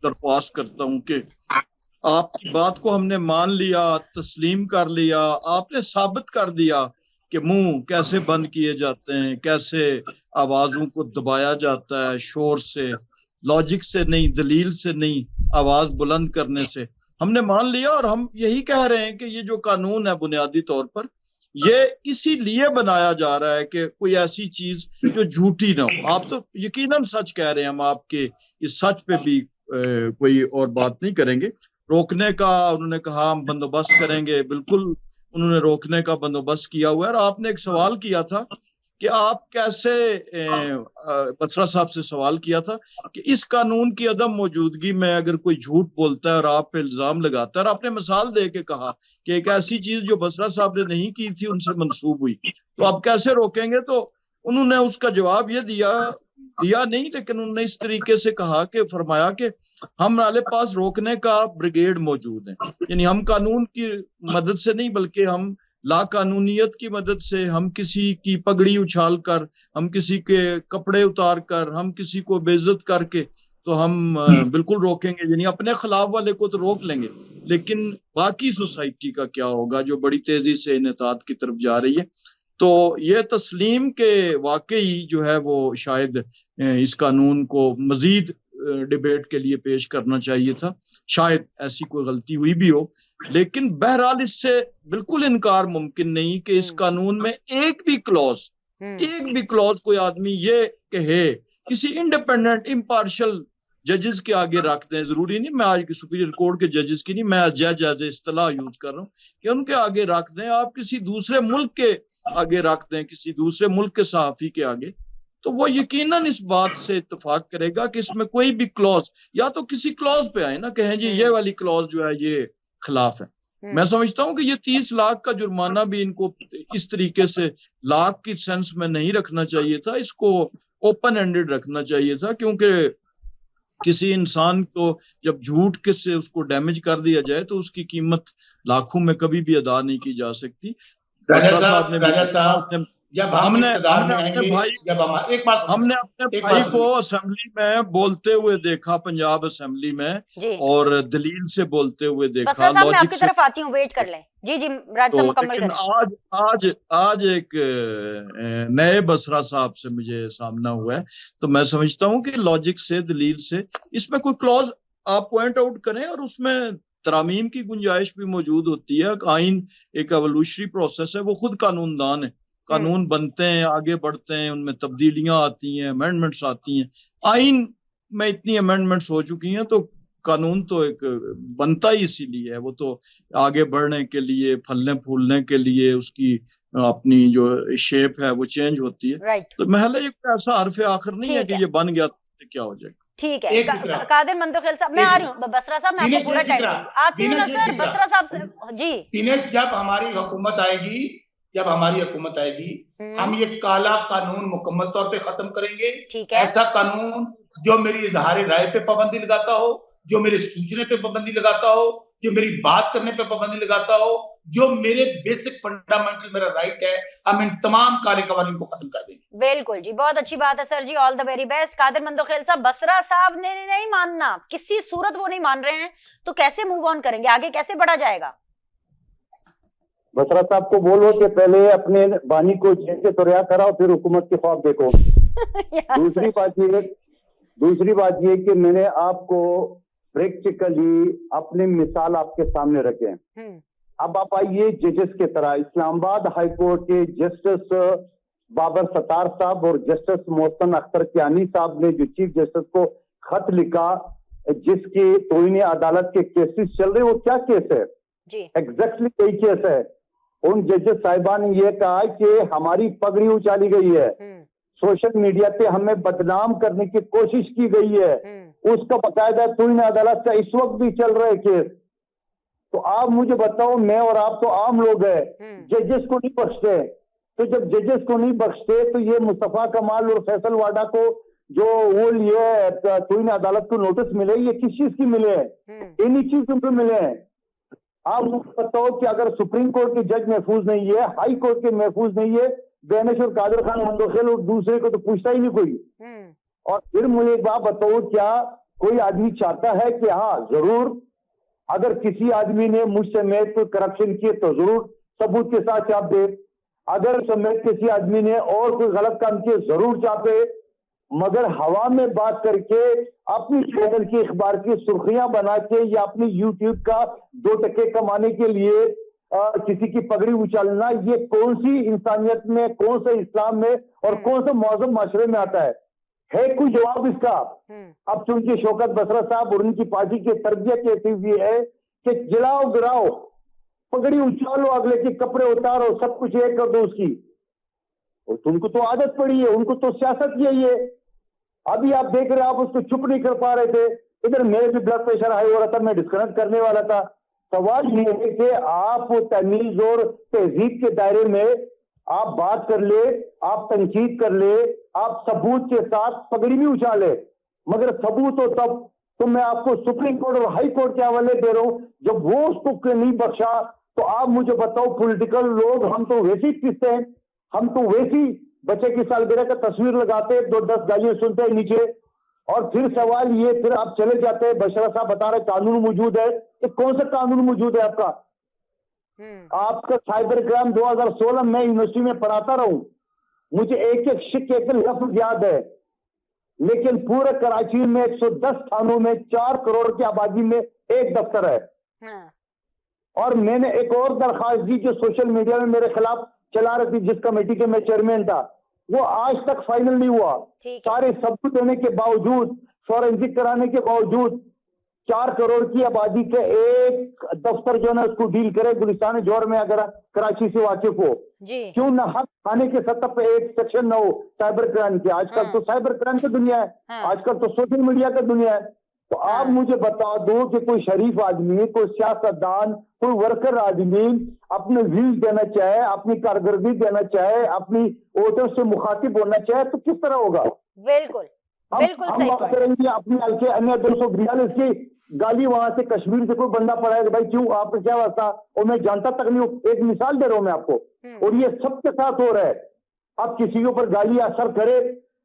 दरख्वास्त करता हूं कि आपकी बात को हमने मान लिया, तस्लीम कर लिया, आपने साबित कर दिया कि मुंह कैसे बंद किए जाते हैं, कैसे आवाजों को दबाया जाता है, शोर से, लॉजिक से नहीं, दलील से नहीं, आवाज बुलंद करने से। हमने मान लिया और हम यही कह रहे हैं कि ये जो कानून है बुनियादी तौर पर ये इसीलिए बनाया जा रहा है कि कोई ऐसी चीज जो झूठी ना हो। आप तो यकीनन सच कह रहे हैं, हम आपके इस सच पे भी कोई और बात नहीं करेंगे। रोकने का उन्होंने कहा हम बंदोबस्त करेंगे, बिल्कुल उन्होंने रोकने का बंदोबस्त किया हुआ है। और आपने एक सवाल किया था कि आप कैसे, बसरा साहब से सवाल किया था कि इस कानून की अदम मौजूदगी में अगर कोई झूठ बोलता है और आप पे इल्जाम लगाता है, और आपने मिसाल दे के कहा कि एक ऐसी चीज जो बसरा साहब ने नहीं की थी उनसे मंसूब हुई, तो आप कैसे रोकेंगे? तो उन्होंने उसका जवाब ये दिया नहीं, लेकिन उन्होंने इस तरीके से कहा कि फरमाया कि हमारे पास रोकने का ब्रिगेड मौजूद है, यानी हम कानून की मदद से नहीं बल्कि हम ला कानूनियत की मदद से, हम किसी की पगड़ी उछाल कर, हम किसी के कपड़े उतार कर, हम किसी को बेइज्जत करके तो हम बिल्कुल रोकेंगे। यानी अपने खिलाफ वाले को तो रोक लेंगे, लेकिन बाकी सोसाइटी का क्या होगा जो बड़ी तेजी से इनेतात की तरफ जा रही है। तो ये तस्लीम के वाकई जो है वो शायद इस कानून को मजीद डिबेट के लिए पेश करना चाहिए था। शायद ऐसी कोई गलती हुई भी हो, लेकिन बहरहाल इससे बिल्कुल इनकार मुमकिन नहीं कि इस कानून में एक भी क्लॉज कोई आदमी ये कहे किसी इंडिपेंडेंट इम्पार्शियल जजेस के आगे रख दें। जरूरी नहीं मैं आज सुप्रीम कोर्ट के जजेस की नहीं, मैं जज एज इस्तेलाह यूज कर रहा हूँ कि उनके आगे रख दें, आप किसी दूसरे मुल्क के आगे रख दें, किसी दूसरे मुल्क के सहाफी के आगे, तो वो यकीनन इस बात से इत्तेफाक करेगा कि इसमें कोई भी क्लॉज, या तो किसी क्लॉज पे आए ना, कहें जी ये वाली क्लॉज जो है ये खिलाफ है। मैं समझता हूं कि ये 30 लाख का जुर्माना भी इनको इस तरीके से लाख की सेंस में नहीं रखना चाहिए था, इसको ओपन एंडेड रखना चाहिए था, क्योंकि किसी इंसान को जब झूठ से उसको डैमेज कर दिया जाए तो उसकी कीमत लाखों में कभी भी अदा नहीं की जा सकती। राजा साहब जब हमने अपने भाई को असेंबली में बोलते हुए देखा, पंजाब असेंबली में, और दलील से बोलते हुए देखा, मैं आपकी तरफ आती हूँ, वेट कर लें। जी राज साहब मुकम्मल करें। आज एक नए बसरा साहब से मुझे सामना हुआ है, तो मैं समझता हूँ कि लॉजिक से, दलील से, इसमें कोई क्लॉज आप पॉइंट आउट करें और उसमें तरामीम की गुंजाइश भी मौजूद होती है। आइन एक एवोल्यूशनरी प्रोसेस है, वो खुद कानूनदान है, कानून बनते हैं, आगे बढ़ते हैं, उनमें तब्दीलियां आती हैं, अमेंडमेंट्स आती हैं। आइन में इतनी अमेंडमेंट्स हो चुकी हैं तो कानून तो एक बनता ही इसीलिए है, वो तो आगे बढ़ने के लिए, फलने फूलने के लिए, उसकी अपनी जो शेप है वो चेंज होती है। तो महल ये ऐसा हरफ आखिर नहीं है कि ये बन गया तो क्या हो जाएगा। ठीक है कादिर मंतोखिल साहब, मैं आ रही हूँ। बसरा साहब मैं आपको पूरा टाइम आती हूँ ना सर, बसरा साहब से जी। दिनेश, जब हमारी हुकूमत आएगी हम ये काला कानून मुकम्मल तौर पे खत्म करेंगे। ऐसा कानून जो मेरी इजहार राय पे पाबंदी लगाता हो, जो मेरे सूचने पे पाबंदी लगाता हो, जो मेरी बात करने पे पाबंदी लगाता हो, जो मेरे बेसिक फंडामेंटल मेरा राइट है, हम इन तमाम काले कवानीन को खत्म कर देंगे। बिल्कुल जी, बहुत अच्छी बात है सर जी, all the very best. Qadir Mantokhil साहब, बसरा साहब ने नहीं मानना, किसी सूरत वो नहीं मान रहे हैं, तो कैसे मूव ऑन करेंगे, आगे कैसे बढ़ा जाएगा? बसरा साहब को बोलो कि पहले अपने बानी को जेल से तुरया कराओ, फिर हुकूमत के ख्वाब देखो। दूसरी बात ये कि मैंने आपको प्रैक्टिकली अपनी मिसाल आपके सामने रखे। अब आप आइए जजेस के तरह, इस्लामाबाद हाई कोर्ट के जस्टिस बाबर सत्तार साहब और जस्टिस मोहसिन अख्तर कियानी साहब ने जो चीफ जस्टिस को खत लिखा जिसके तोहिन अदालत के केसेस चल रहे, वो क्या केस है? एग्जैक्टली कई केस है। उन जजेस साहिबान ने यह कहा कि हमारी पगड़ी उछाली गई है, सोशल मीडिया पे हमें बदनाम करने की कोशिश की गई है, उसका बकायदा तोइन अदालत का इस वक्त भी चल रहा है केस। तो आप मुझे बताओ, मैं और आप तो आम लोग हैं, जजेस को नहीं बख्शते। तो जब जजेस को नहीं बख्शते तो ये मुस्तफा कमाल और फैसल वाडा को जो वो लिए तोइन अदालत को नोटिस मिले, ये किस चीज की मिले हैं? इन्हीं चीजों पे मिले हैं। आप मुझे बताओ कि अगर सुप्रीम कोर्ट के जज महफूज नहीं है, हाई कोर्ट के महफूज नहीं है, दानिश और कादर खान मंदोखेल और दूसरे को तो पूछता ही नहीं कोई। और फिर मुझे एक बात बताओ, क्या कोई आदमी चाहता है कि हाँ जरूर अगर किसी आदमी ने मुझ समेत कोई करप्शन किए तो जरूर सबूत के साथ चाप दे, अगर समेत किसी आदमी ने और कोई गलत काम किए जरूर चापे, मगर हवा में बात करके अपनी चैनल की अखबार की सुर्खियां बना के या अपनी यूट्यूब का 2 टके कमाने के लिए किसी की पगड़ी उछालना, ये कौन सी इंसानियत में, कौन से इस्लाम में और कौन से मौजूद माशरे में आता है कोई जवाब इसका? अब चूंकि शौकत बसरा साहब और उनकी पार्टी की तरबियत ऐसी हुई है कि जलाओ गिराओ, पगड़ी उछालो, अगले के कपड़े उतारो, सब कुछ एक कर दो उसकी। और तुमको तो आदत पड़ी है, उनको तो सियासत यही है। अभी आप देख रहे हैं, आप उसको चुप नहीं कर पा रहे थे। इधर मेरे भी ब्लड प्रेशर हाई हो रहा था, मैं डिस्कनेक्ट करने वाला था। सवाल ये है कि आप तमीज और तहजीब के दायरे में आप बात कर ले, आप तनकीद कर ले, आप सबूत के साथ पगड़ी भी उछाले, मगर सबूत हो तब। तो मैं आपको सुप्रीम कोर्ट और हाई कोर्ट के हवाले दे रहा हूं, जब वो उसको नहीं बख्शा तो आप मुझे बताओ, पॉलिटिकल लोग हम तो वैसे ही पीसते हैं, हम तो वैसे ही बच्चे की सालगिरह का तस्वीर लगाते, 2-10 गालियां सुनते हैं नीचे, और फिर सवाल ये, फिर आप चले जाते हैं। बशरा साहब बता रहे कानून मौजूद है, तो कौन सा कानून मौजूद है आपका? आपका साइबर क्राइम 2016 में यूनिवर्सिटी में पढ़ाता रहूं, मुझे एक एक शिक एक लफ्ज याद है, लेकिन पूरे कराची में 110 थानों में 4 करोड़ की आबादी में एक दफ्तर है। और मैंने एक और दरखास्त दी जो सोशल मीडिया में मेरे खिलाफ चला रही थी, जिस कमेटी के मैं चेयरमैन था, वो आज तक फाइनल नहीं हुआ। सारे सबूत देने के बावजूद, फॉरेंसिक कराने के बावजूद, 4 करोड़ की आबादी के एक दफ्तर जो है उसको डील करे गुलिस्तान जोर में, अगर कराची से वाकिफ हो, क्यों ना हक थाने के सतह पे एक सेक्शन ना हो साइबर क्राइम की? आजकल तो साइबर क्राइम की दुनिया है, आजकल तो सोशल मीडिया की दुनिया है। तो आप मुझे बता दो कि कोई शरीफ आदमी, कोई सियासतदान, कोई वर्कर आदमी अपने व्यूज देना चाहे, अपनी कारकर्दगी देना चाहे, अपनी वोटर से मुखातिब होना चाहे, तो किस तरह होगा? बिल्कुल बिल्कुल सही बात करेंगे अपनी हल्के अन्य 242 की गाली वहां से कश्मीर से कोई बंदा पड़ा है, भाई क्यों, आपका क्या वास्ता? और मैं जानता तक नहीं हूं। एक मिसाल दे रहा हूं मैं आपको, और ये सबके साथ हो रहा है। अब किसी के ऊपर गाली असर करे,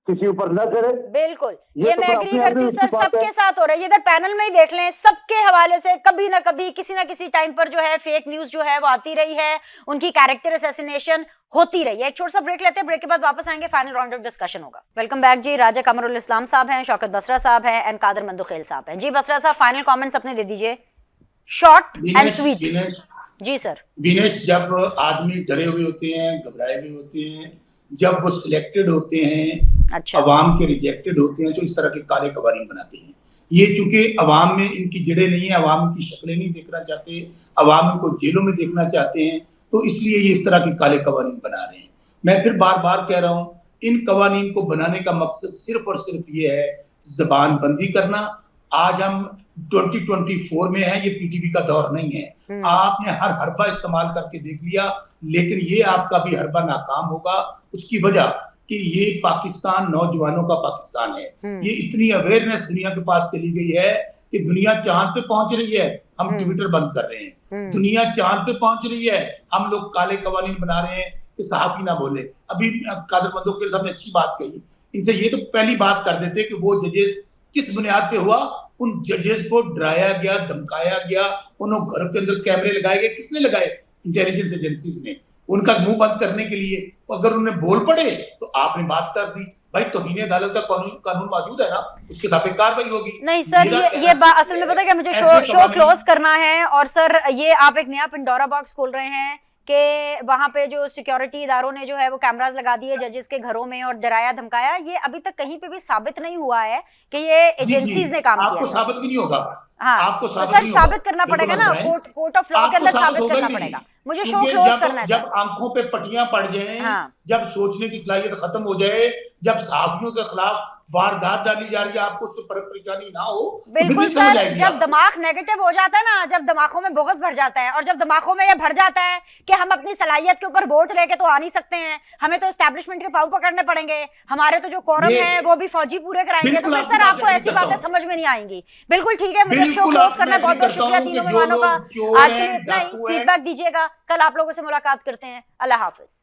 किसी ऊपर न करे। बिल्कुल, ये मैं एग्री करती हूँ सर, सबके साथ हो रहा है। ये इधर पैनल में ही देख लें, सबके हवाले से कभी ना कभी किसी ना किसी टाइम पर जो है फेक न्यूज जो है वो आती रही है, उनकी कैरेक्टर असैसिनेशन होती रही है। एक छोटा सा ब्रेक लेते हैं, ब्रेक के बाद वापस आएंगे, फाइनल राउंड ऑफ डिस्कशन होगा। वेलकम बैक जी। राजा कमरुल इस्लाम साहब हैं, शौकत बसरा साहब हैं एंड कादर मंदोखेल साहब हैं। जी बसरा साहब, फाइनल कमेंट्स अपने दे दीजिए, शॉर्ट एंड स्वीट। जी सर। दिनेश, जब आदमी डरे हुए होते हैं, घबराए हुए होते हैं, जब वो सिलेक्टेड होते हैं, अच्छा, अवाम के रिजेक्टेड होते हैं, तो इस तरह के काले कवानीन बनाते हैं। ये चूंकि अवाम में इनकी जड़ें नहीं है, अवाम की शक्लें नहीं देखना चाहते, अवाम को जेलों में देखना चाहते हैं, तो इसलिए ये इस तरह के काले कवानीन बना रहे हैं। मैं फिर बार बार कह रहा हूँ, इन कवानीन को बनाने का मकसद सिर्फ और सिर्फ ये है जबान बंदी करना। आज हम 2024 में है, ये पीटीपी का दौर नहीं है। आपने हर हरबा इस्तेमाल करके देख लिया, लेकिन ये आपका भी हरबा नाकाम होगा। उसकी वजह कि ये पाकिस्तान नौजवानों का पाकिस्तान है। ये इतनी अवेयरनेस दुनिया के पास चली गई है कि दुनिया चांद पे पहुंच रही है, हम ट्विटर बंद कर रहे हैं। दुनिया चांद पे पहुंच रही है, हम लोग काले कवानीन बना रहे हैं कि सहाफी ना बोले। अभी कादर मंदोखेल साहब ने अच्छी बात कही, इनसे ये तो पहली बात कर देते कि वो जजेस किस बुनियाद पे हुआ। उन जजेस को डराया गया, धमकाया गया, उन्होंने घर के अंदर कैमरे लगाए गए। किसने लगाए? इंटेलिजेंस एजेंसीज ने, उनका मुंह बंद करने के लिए। अगर उन्हें बोल पड़े तो आपने बात कर दी, भाई तौहीन अदालत का कानून मौजूद है ना, उसके साथ कार्रवाई होगी। नहीं सर, ये असल में पता है क्या, मुझे शो क्लोज करना है। और सर ये आप एक नया पिंडोरा बॉक्स खोल रहे हैं कि वहां पे जो सिक्योरिटी इदारों ने जो है वो कैमरास लगा दिए जजेस के घरों में और डराया धमकाया। ये अभी तक कहीं पे भी साबित नहीं हुआ है कि ये एजेंसीज ने काम किया। आपको साबित भी नहीं होगा। हाँ, आपको साबित करना पड़ेगा ना, कोर्ट ऑफ लॉ के अंदर साबित करना पड़ेगा। मुझे शो क्लोज करना है। जब आंखों पे पट्टियां पड़ जाएं, जब सोचने की सलाहियत खत्म हो जाए, जब सहाफियों के खिलाफ वारदात डाली जा रही है, आपको उससे परेशानी ना हो तो फिर बिल्कुल भी समझ सर, आएगी जब आपको। दिमाग नेगेटिव हो जाता है ना, जब दिमागों में बोगस भर जाता है, और जब दिमागों में ये भर जाता है कि हम अपनी सलाहियत के ऊपर वोट लेके तो आ नहीं सकते हैं, हमें तो एस्टैब्लिशमेंट के पांव पकड़ने पड़ेंगे, हमारे तो जो कोरम ये है वो भी फौजी पूरे कराएंगे, तो बिल्कुल फिर आपकी सर बात आपको से ऐसी एग्री बातें करता समझ में नहीं आएंगी। बिल्कुल ठीक है, मुझे शो बिल्कुल क्लोज आप करना है, मैं बहुत एग्री बहुत करता शुक्रिया हूँ कि तीनों जो मेहमानों का। लोग चोर आज के लिए हैं, इतना ही, डाकू हैं, फीडबैक दीजिएगा, कल आप लोगों से मुलाकात करते हैं। अल्लाह हाफिज।